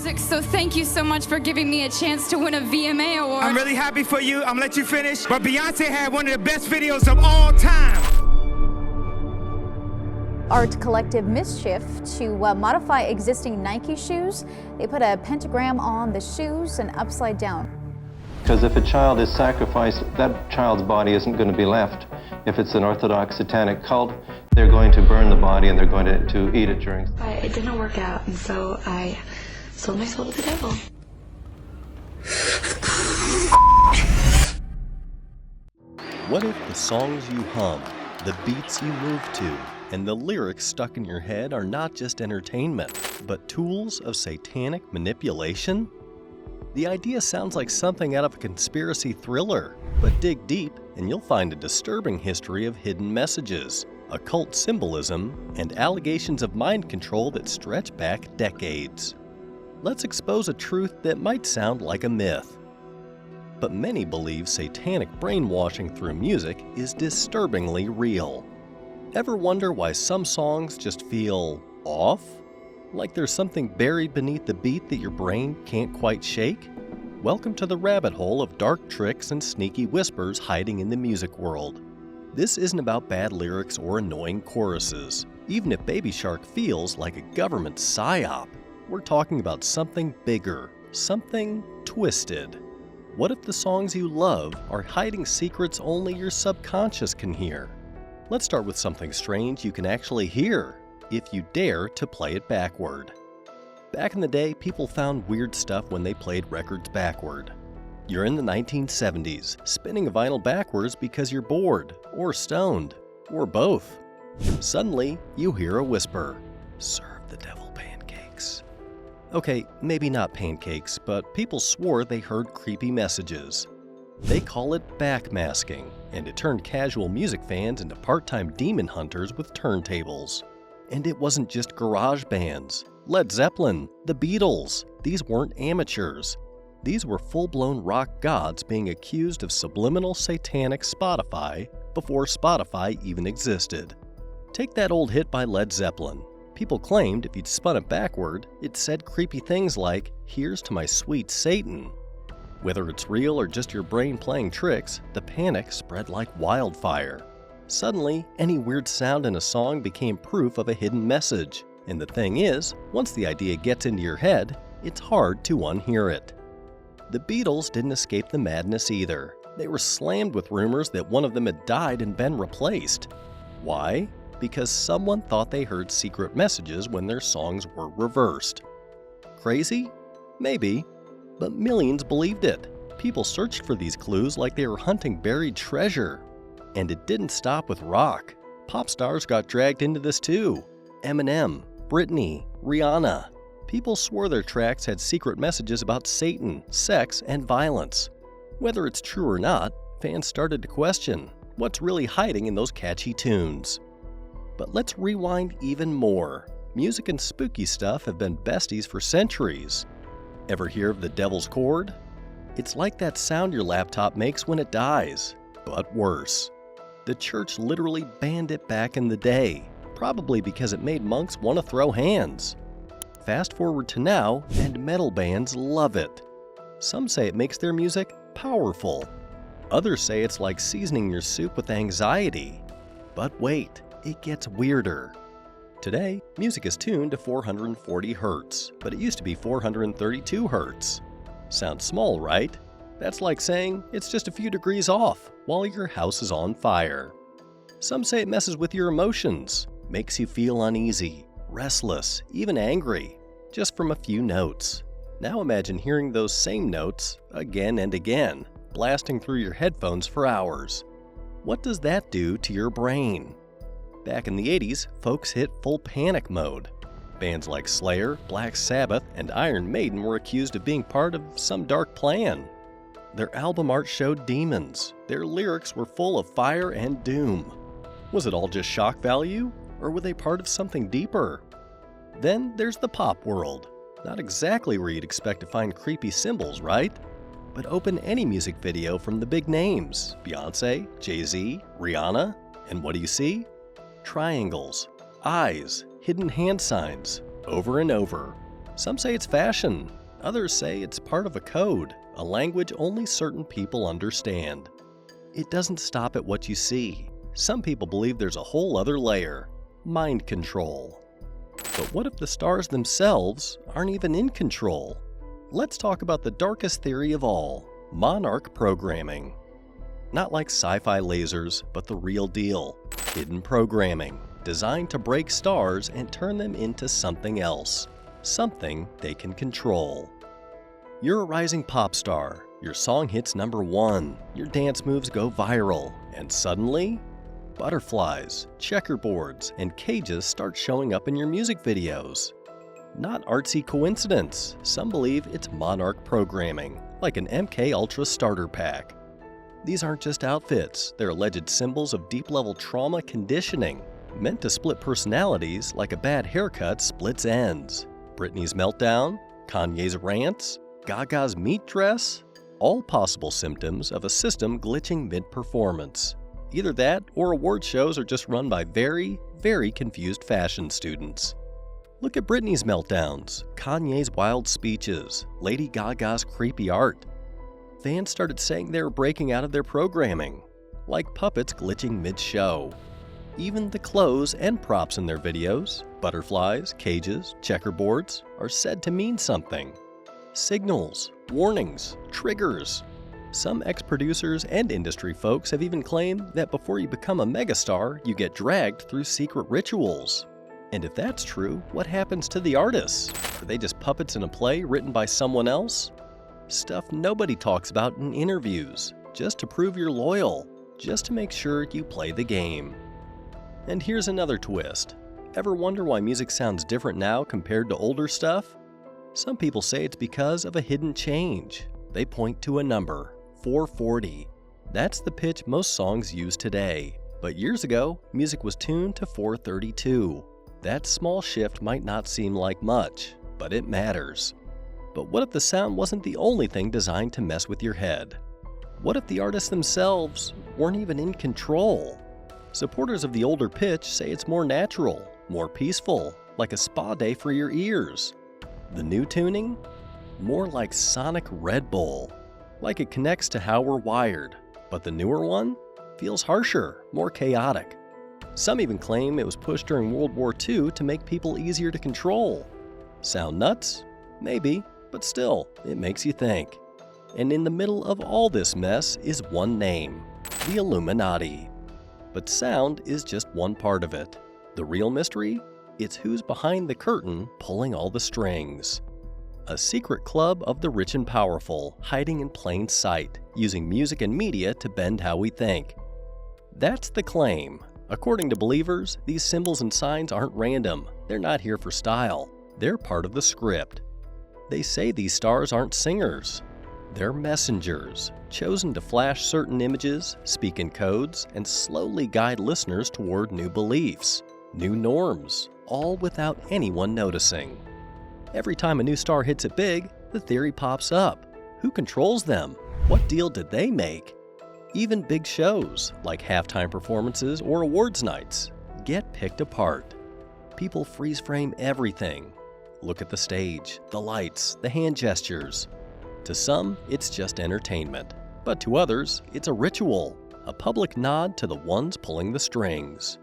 music, so thank you so much for giving me a chance to win a VMA award. I'm really happy for you. I'm gonna let you finish. But Beyonce had one of the best videos of all time. Art collective Mischief to modify existing Nike shoes. They put a pentagram on the shoes and upside down. Because if a child is sacrificed, that child's body isn't going to be left. If it's an Orthodox satanic cult, they're going to burn the body and they're going to eat it during. It didn't work out, and so I sold my soul to the devil. What if the songs you hum, the beats you move to, and the lyrics stuck in your head are not just entertainment, but tools of satanic manipulation? The idea sounds like something out of a conspiracy thriller, but dig deep and you'll find a disturbing history of hidden messages, occult symbolism, and allegations of mind control that stretch back decades. Let's expose a truth that might sound like a myth. But many believe satanic brainwashing through music is disturbingly real. Ever wonder why some songs just feel off? Like there's something buried beneath the beat that your brain can't quite shake? Welcome to the rabbit hole of dark tricks and sneaky whispers hiding in the music world. This isn't about bad lyrics or annoying choruses. Even if Baby Shark feels like a government psyop, we're talking about something bigger, something twisted. What if the songs you love are hiding secrets only your subconscious can hear? Let's start with something strange you can actually hear, if you dare to play it backward. Back in the day, people found weird stuff when they played records backward. You're in the 1970s, spinning a vinyl backwards because you're bored, or stoned, or both. Suddenly, you hear a whisper, "Serve the devil pancakes." Okay, maybe not pancakes, but people swore they heard creepy messages. They call it backmasking, and it turned casual music fans into part-time demon hunters with turntables. And it wasn't just garage bands. Led Zeppelin, the Beatles, these weren't amateurs. These were full-blown rock gods being accused of subliminal satanic Spotify before Spotify even existed. Take that old hit by Led Zeppelin. People claimed if you'd spun it backward, it said creepy things like, "Here's to my sweet Satan." Whether it's real or just your brain playing tricks, the panic spread like wildfire. Suddenly, any weird sound in a song became proof of a hidden message. And the thing is, once the idea gets into your head, it's hard to unhear it. The Beatles didn't escape the madness either. They were slammed with rumors that one of them had died and been replaced. Why? Because someone thought they heard secret messages when their songs were reversed. Crazy? Maybe. But millions believed it. People searched for these clues like they were hunting buried treasure. And it didn't stop with rock. Pop stars got dragged into this too. Eminem, Britney, Rihanna. People swore their tracks had secret messages about Satan, sex, and violence. Whether it's true or not, fans started to question what's really hiding in those catchy tunes. But let's rewind even more. Music and spooky stuff have been besties for centuries. Ever hear of the devil's chord? It's like that sound your laptop makes when it dies, but worse. The church literally banned it back in the day, probably because it made monks want to throw hands. Fast forward to now, and metal bands love it. Some say it makes their music powerful. Others say it's like seasoning your soup with anxiety. But wait, it gets weirder. Today, music is tuned to 440 Hz, but it used to be 432 Hz. Sounds small, right? That's like saying it's just a few degrees off while your house is on fire. Some say it messes with your emotions, makes you feel uneasy, restless, even angry, just from a few notes. Now imagine hearing those same notes again and again, blasting through your headphones for hours. What does that do to your brain? Back in the 80s, folks hit full panic mode. Bands like Slayer, Black Sabbath, and Iron Maiden were accused of being part of some dark plan. Their album art showed demons. Their lyrics were full of fire and doom. Was it all just shock value, or were they part of something deeper? Then there's the pop world. Not exactly where you'd expect to find creepy symbols, right? But open any music video from the big names, Beyonce, Jay-Z, Rihanna, and what do you see? Triangles, eyes, hidden hand signs, over and over. Some say it's fashion. Others say it's part of a code, a language only certain people understand. It doesn't stop at what you see. Some people believe there's a whole other layer, mind control. But what if the stars themselves aren't even in control? Let's talk about the darkest theory of all, Monarch programming. Not like sci-fi lasers, but the real deal. Hidden programming, designed to break stars and turn them into something else. Something they can control. You're a rising pop star. Your song hits #1. Your dance moves go viral. And suddenly, butterflies, checkerboards, and cages start showing up in your music videos. Not artsy coincidence. Some believe it's Monarch programming, like an MK Ultra starter pack. These aren't just outfits, they're alleged symbols of deep-level trauma conditioning, meant to split personalities like a bad haircut splits ends. Britney's meltdown, Kanye's rants, Gaga's meat dress, all possible symptoms of a system glitching mid-performance. Either that or award shows are just run by very, very confused fashion students. Look at Britney's meltdowns, Kanye's wild speeches, Lady Gaga's creepy art. Fans started saying they were breaking out of their programming, like puppets glitching mid-show. Even the clothes and props in their videos, butterflies, cages, checkerboards, are said to mean something. Signals, warnings, triggers. Some ex-producers and industry folks have even claimed that before you become a megastar, you get dragged through secret rituals. And if that's true, what happens to the artists? Are they just puppets in a play written by someone else? Stuff nobody talks about in interviews, just to prove you're loyal, just to make sure you play the game. And here's another twist. Ever wonder why music sounds different now compared to older stuff? Some people say it's because of a hidden change. They point to a number, 440. That's the pitch most songs use today. But years ago, music was tuned to 432. That small shift might not seem like much, but it matters. But what if the sound wasn't the only thing designed to mess with your head? What if the artists themselves weren't even in control? Supporters of the older pitch say it's more natural, more peaceful, like a spa day for your ears. The new tuning? More like Sonic Red Bull, like it connects to how we're wired. But the newer one feels harsher, more chaotic. Some even claim it was pushed during World War II to make people easier to control. Sound nuts? Maybe. But still, it makes you think. And in the middle of all this mess is one name, the Illuminati. But sound is just one part of it. The real mystery? It's who's behind the curtain pulling all the strings. A secret club of the rich and powerful, hiding in plain sight, using music and media to bend how we think. That's the claim. According to believers, these symbols and signs aren't random. They're not here for style. They're part of the script. They say these stars aren't singers. They're messengers, chosen to flash certain images, speak in codes, and slowly guide listeners toward new beliefs, new norms, all without anyone noticing. Every time a new star hits it big, the theory pops up. Who controls them? What deal did they make? Even big shows, like halftime performances or awards nights, get picked apart. People freeze frame everything. Look at the stage, the lights, the hand gestures. To some, it's just entertainment, but to others, it's a ritual, a public nod to the ones pulling the strings.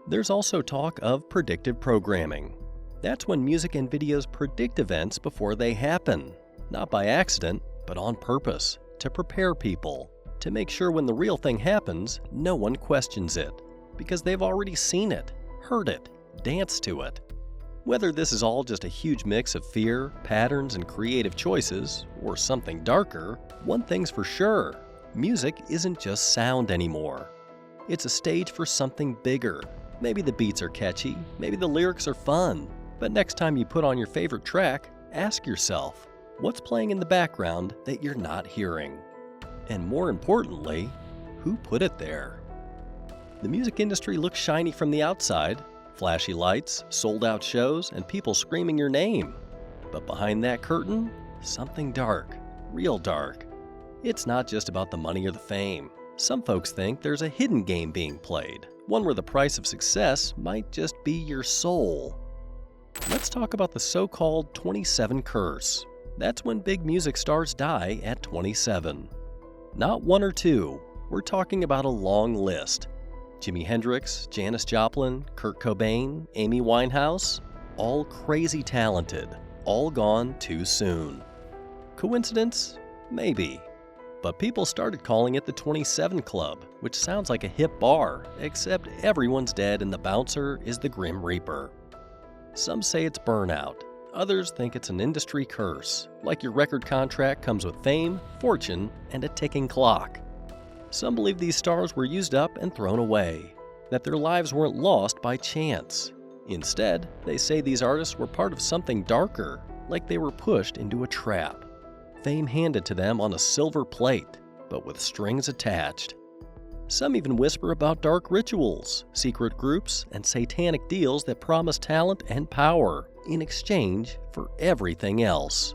There's also talk of predictive programming. That's when music and videos predict events before they happen, not by accident, but on purpose, to prepare people, to make sure when the real thing happens, no one questions it, because they've already seen it, heard it, danced to it. Whether this is all just a huge mix of fear, patterns, and creative choices, or something darker, one thing's for sure, music isn't just sound anymore. It's a stage for something bigger. Maybe the beats are catchy, maybe the lyrics are fun, but next time you put on your favorite track, ask yourself, what's playing in the background that you're not hearing? And more importantly, who put it there? The music industry looks shiny from the outside, flashy lights, sold-out shows, and people screaming your name. But behind that curtain, something dark, real dark. It's not just about the money or the fame. Some folks think there's a hidden game being played, one where the price of success might just be your soul. Let's talk about the so-called 27 curse. That's when big music stars die at 27. Not one or two, we're talking about a long list. Jimi Hendrix, Janis Joplin, Kurt Cobain, Amy Winehouse, all crazy talented, all gone too soon. Coincidence? Maybe. But people started calling it the 27 Club, which sounds like a hip bar, except everyone's dead and the bouncer is the Grim Reaper. Some say it's burnout. Others think it's an industry curse, like your record contract comes with fame, fortune, and a ticking clock. Some believe these stars were used up and thrown away, that their lives weren't lost by chance. Instead, they say these artists were part of something darker, like they were pushed into a trap. Fame handed to them on a silver plate, but with strings attached. Some even whisper about dark rituals, secret groups, and satanic deals that promise talent and power in exchange for everything else.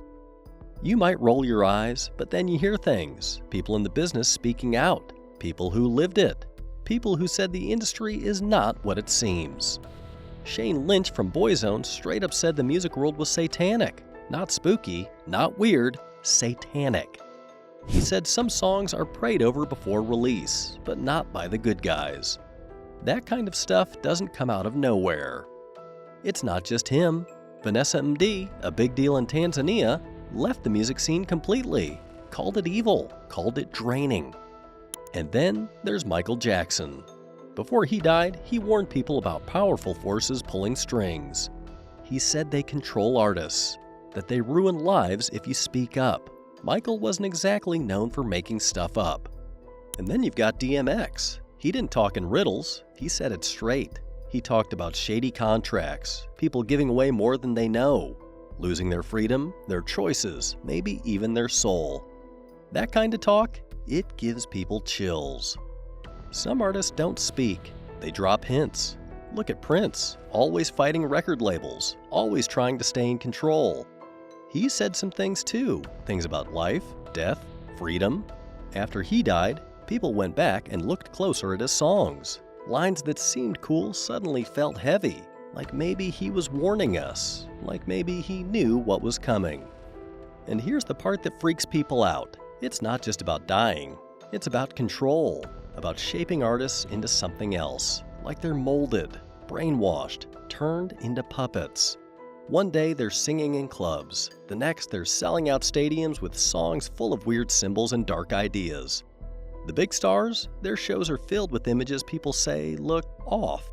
You might roll your eyes, but then you hear things, people in the business speaking out, people who lived it, people who said the industry is not what it seems. Shane Lynch from Boyzone straight up said the music world was satanic, not spooky, not weird, satanic. He said some songs are prayed over before release, but not by the good guys. That kind of stuff doesn't come out of nowhere. It's not just him. Vanessa MD, a big deal in Tanzania, left the music scene completely, called it evil, called it draining. And then there's Michael Jackson. Before he died, he warned people about powerful forces pulling strings. He said they control artists, that they ruin lives if you speak up. Michael wasn't exactly known for making stuff up. And then you've got DMX. He didn't talk in riddles, he said it straight. He talked about shady contracts, people giving away more than they know, losing their freedom, their choices, maybe even their soul. That kind of talk, it gives people chills. Some artists don't speak, they drop hints. Look at Prince, always fighting record labels, always trying to stay in control. He said some things too, things about life, death, freedom. After he died, people went back and looked closer at his songs. Lines that seemed cool suddenly felt heavy, like maybe he was warning us, like maybe he knew what was coming. And here's the part that freaks people out. It's not just about dying, it's about control, about shaping artists into something else, like they're molded, brainwashed, turned into puppets. One day they're singing in clubs, the next they're selling out stadiums with songs full of weird symbols and dark ideas. The big stars, their shows are filled with images people say look off.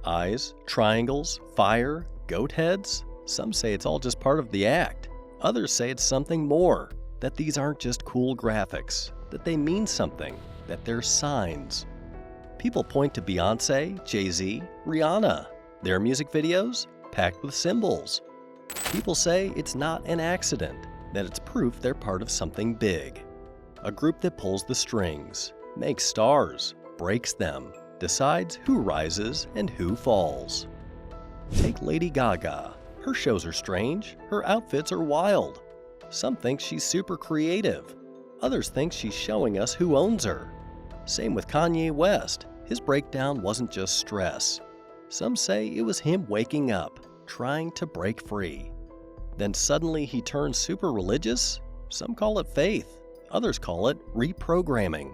Eyes, triangles, fire, goat heads. Some say it's all just part of the act. Others say it's something more, that these aren't just cool graphics, that they mean something, that they're signs. People point to Beyonce, Jay-Z, Rihanna. Their music videos? Packed with symbols. People say it's not an accident, that it's proof they're part of something big. A group that pulls the strings, makes stars, breaks them, decides who rises and who falls. Take Lady Gaga. Her shows are strange, her outfits are wild. Some think she's super creative. Others think she's showing us who owns her. Same with Kanye West. His breakdown wasn't just stress. Some say it was him waking up, trying to break free. Then suddenly he turns super religious? Some call it faith, others call it reprogramming.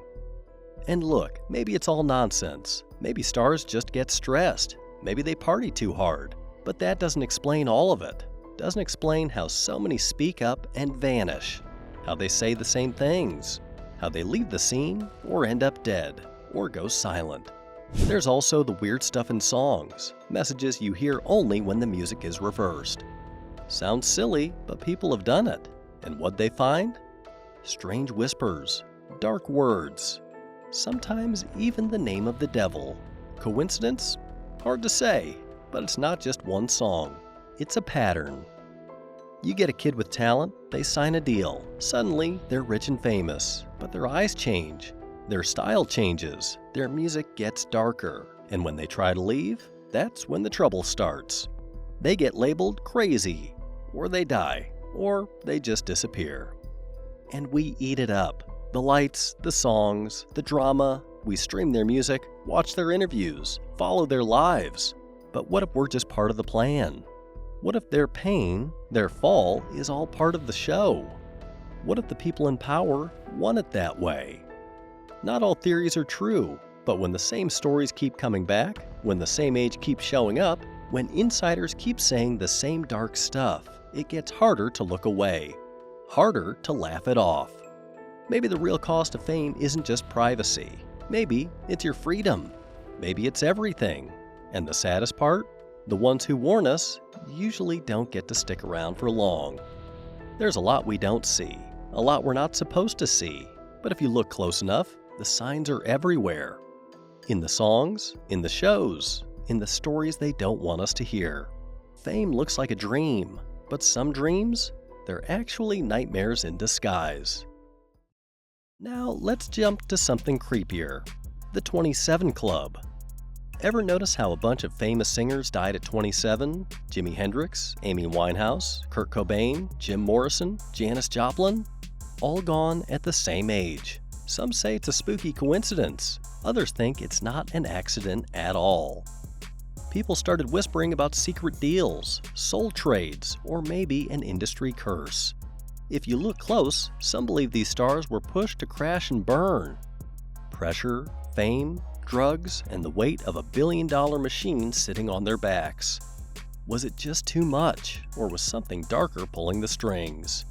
And look, maybe it's all nonsense. Maybe stars just get stressed. Maybe they party too hard. But that doesn't explain all of it. Doesn't explain how so many speak up and vanish. How they say the same things. How they leave the scene or end up dead or go silent. There's also the weird stuff in songs, messages you hear only when the music is reversed. Sounds silly, but people have done it. And what'd they find? Strange whispers, dark words, sometimes even the name of the devil. Coincidence? Hard to say, but it's not just one song. It's a pattern. You get a kid with talent, they sign a deal. Suddenly, they're rich and famous, but their eyes change. Their style changes, their music gets darker, and when they try to leave, that's when the trouble starts. They get labeled crazy, or they die, or they just disappear. And we eat it up. The lights, the songs, the drama, we stream their music, watch their interviews, follow their lives. But what if we're just part of the plan? What if their pain, their fall, is all part of the show? What if the people in power want it that way? Not all theories are true, but when the same stories keep coming back, when the same age keeps showing up, when insiders keep saying the same dark stuff, it gets harder to look away, harder to laugh it off. Maybe the real cost of fame isn't just privacy. Maybe it's your freedom. Maybe it's everything. And the saddest part? The ones who warn us usually don't get to stick around for long. There's a lot we don't see, a lot we're not supposed to see, but if you look close enough, the signs are everywhere. In the songs, in the shows, in the stories they don't want us to hear. Fame looks like a dream, but some dreams, they're actually nightmares in disguise. Now let's jump to something creepier, the 27 Club. Ever notice how a bunch of famous singers died at 27? Jimi Hendrix, Amy Winehouse, Kurt Cobain, Jim Morrison, Janis Joplin? All gone at the same age. Some say it's a spooky coincidence. Others think it's not an accident at all. People started whispering about secret deals, soul trades, or maybe an industry curse. If you look close, some believe these stars were pushed to crash and burn. Pressure, fame, drugs, and the weight of $1 billion machine sitting on their backs. Was it just too much, or was something darker pulling the strings?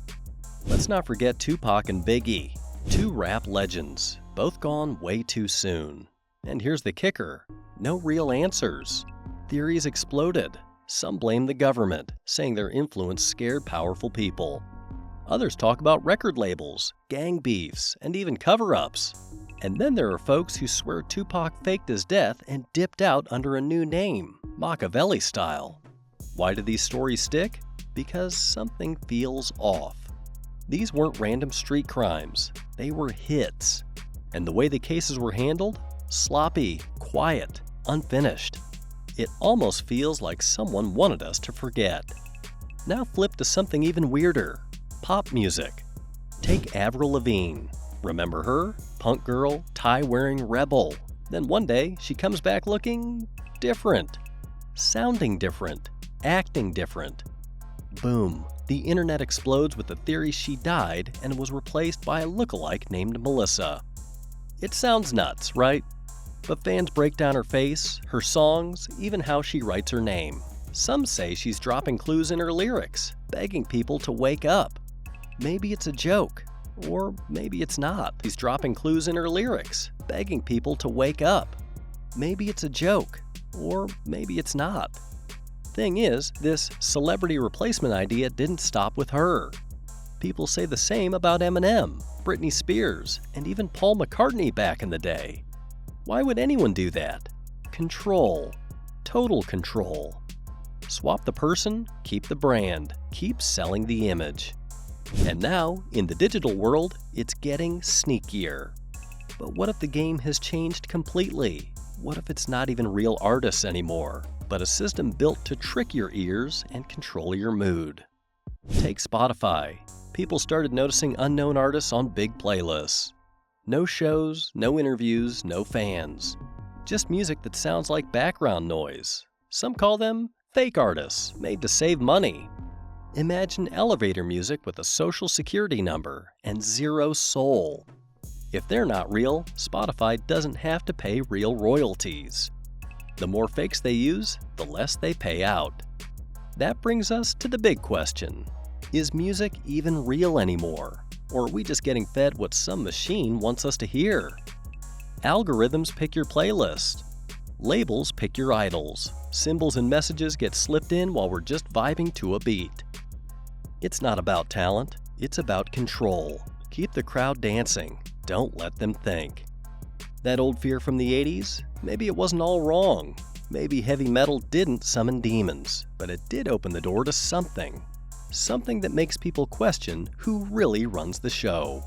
Let's not forget Tupac and Biggie, two rap legends, both gone way too soon. And here's the kicker, no real answers. Theories exploded. Some blame the government, saying their influence scared powerful people. Others talk about record labels, gang beefs, and even cover-ups. And then there are folks who swear Tupac faked his death and dipped out under a new name, Machiavelli style. Why do these stories stick? Because something feels off. These weren't random street crimes, they were hits. And the way the cases were handled? Sloppy, quiet, unfinished. It almost feels like someone wanted us to forget. Now flip to something even weirder, pop music. Take Avril Lavigne. Remember her? Punk girl, tie-wearing rebel. Then one day, she comes back looking different. Sounding different. Acting different. Boom. The internet explodes with the theory she died and was replaced by a lookalike named Melissa. It sounds nuts, right? But fans break down her face, her songs, even how she writes her name. Some say she's dropping clues in her lyrics, begging people to wake up. Maybe it's a joke. Or maybe it's not. She's dropping clues in her lyrics, begging people to wake up. Maybe it's a joke. Or maybe it's not. Thing is, this celebrity replacement idea didn't stop with her. People say the same about Eminem, Britney Spears, and even Paul McCartney back in the day. Why would anyone do that? Control. Total control. Swap the person, keep the brand, keep selling the image. And now, in the digital world, it's getting sneakier. But what if the game has changed completely? What if it's not even real artists anymore, but a system built to trick your ears and control your mood? Take Spotify. People started noticing unknown artists on big playlists. No shows, no interviews, no fans. Just music that sounds like background noise. Some call them fake artists, made to save money. Imagine elevator music with a social security number and zero soul. If they're not real, Spotify doesn't have to pay real royalties. The more fakes they use, the less they pay out. That brings us to the big question. Is music even real anymore? Or are we just getting fed what some machine wants us to hear? Algorithms pick your playlist. Labels pick your idols. Symbols and messages get slipped in while we're just vibing to a beat. It's not about talent, it's about control. Keep the crowd dancing, don't let them think. That old fear from the 80s? Maybe it wasn't all wrong. Maybe heavy metal didn't summon demons, but it did open the door to something. Something that makes people question who really runs the show.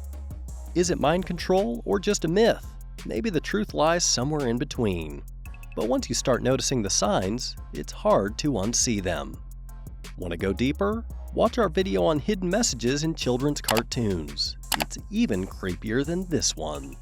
Is it mind control or just a myth? Maybe the truth lies somewhere in between. But once you start noticing the signs, it's hard to unsee them. Want to go deeper? Watch our video on hidden messages in children's cartoons. It's even creepier than this one.